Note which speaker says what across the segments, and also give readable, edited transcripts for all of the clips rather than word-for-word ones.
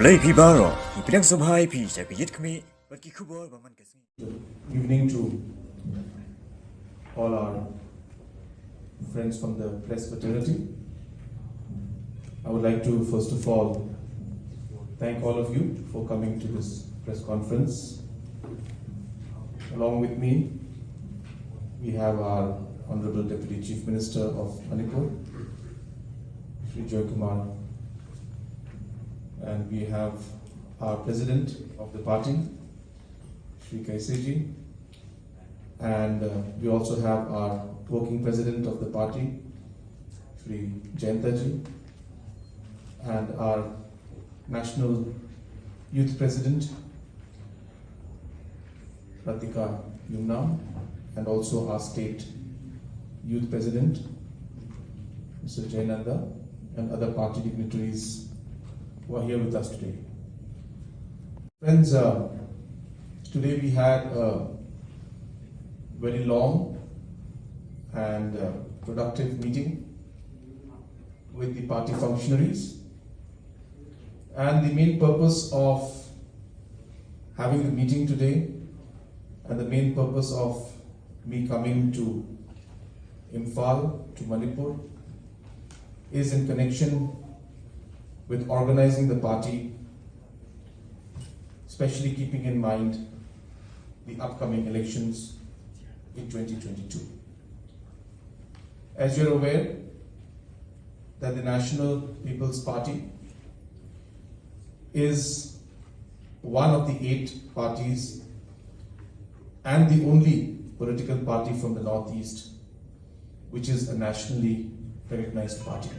Speaker 1: Evening to all our friends from the press fraternity. I would like to first of all thank all of you for coming to this press conference. Along with me, we have our Honorable Deputy Chief Minister of Manipur, Shri Iakhun, and we have our President of the party, Shri Kaiseji, and we also have our working President of the party, Shri Jayantaji, and our National Youth President, Ratika Yumnam, and also our State Youth President, Mr. Jayananda, and other party dignitaries who are here with us today. Friends, today we had a very long and productive meeting with the party functionaries, and the main purpose of having the meeting today and the main purpose of me coming to Imphal, to Manipur, is in connection with organizing the party, especially keeping in mind the upcoming elections in 2022. As you're aware, that the National People's Party is one of the 8 parties and the only political party from the Northeast which is a nationally recognized party.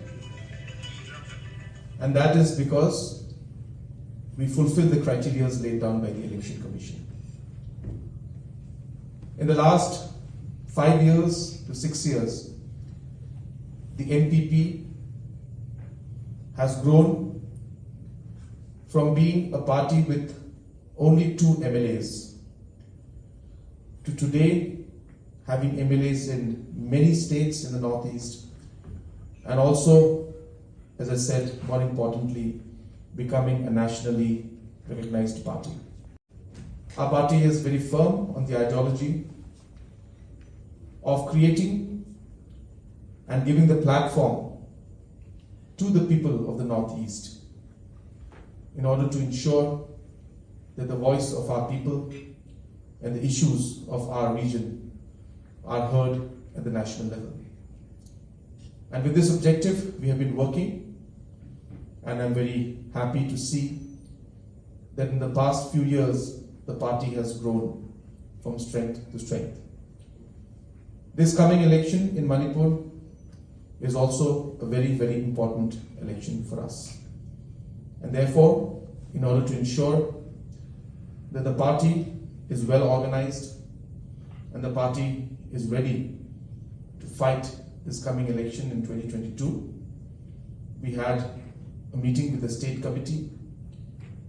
Speaker 1: And that is because we fulfill the criteria laid down by the Election Commission. In the last 5 years to 6 years, the NPP has grown from being a party with only 2 MLAs to today having MLAs in many states in the Northeast, and also, as I said, more importantly, becoming a nationally recognized party. Our party is very firm on the ideology of creating and giving the platform to the people of the Northeast in order to ensure that the voice of our people and the issues of our region are heard at the national level. And with this objective, we have been working, and I'm very happy to see that in the past few years, the party has grown from strength to strength. This coming election in Manipur is also a very, very important election for us. And therefore, in order to ensure that the party is well organized and the party is ready to fight this coming election in 2022, we had a meeting with the state committee.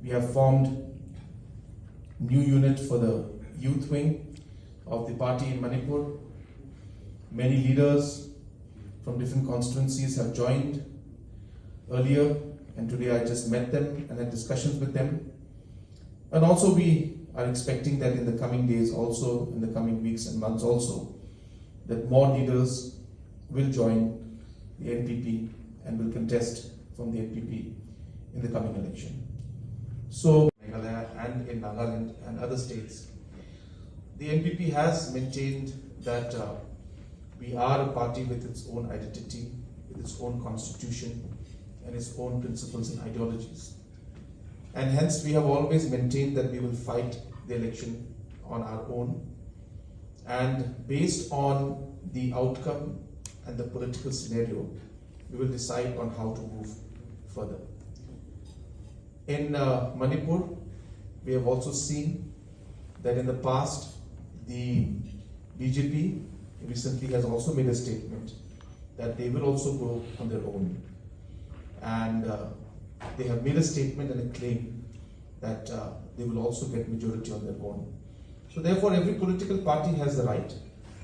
Speaker 1: We have formed a new unit for the youth wing of the party in Manipur. Many leaders from different constituencies have joined earlier, and today I just met them and had discussions with them. And also we are expecting that in the coming days also, in the coming weeks and months also, that more leaders will join the NPP and will contest from the NPP in the coming election. So, Meghalaya and in Nagaland and other states, the NPP has maintained that we are a party with its own identity, with its own constitution and its own principles and ideologies. And hence we have always maintained that we will fight the election on our own, and based on the outcome and the political scenario, we will decide on how to move further. In Manipur, we have also seen that in the past, the BJP recently has also made a statement that they will also go on their own. And they have made a statement and a claim that they will also get majority on their own. So therefore, every political party has the right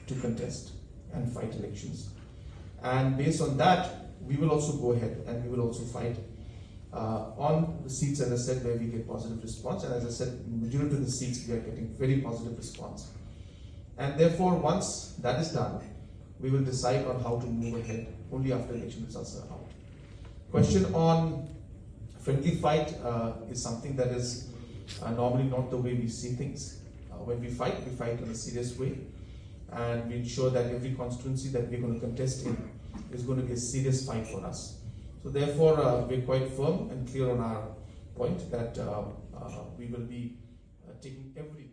Speaker 1: to contest and fight elections. And based on that, we will also go ahead and we will also fight on the seats, as I said, where we get positive response, and as I said, majority of the seats we are getting very positive response. And therefore, once that is done, we will decide on how to move ahead only after election results are out. Question on friendly fight is something that is normally not the way we see things. When we fight in a serious way, and we ensure that every constituency that we're going to contest in is going to be a serious fight for us. So therefore, we're quite firm and clear on our point that we will be taking every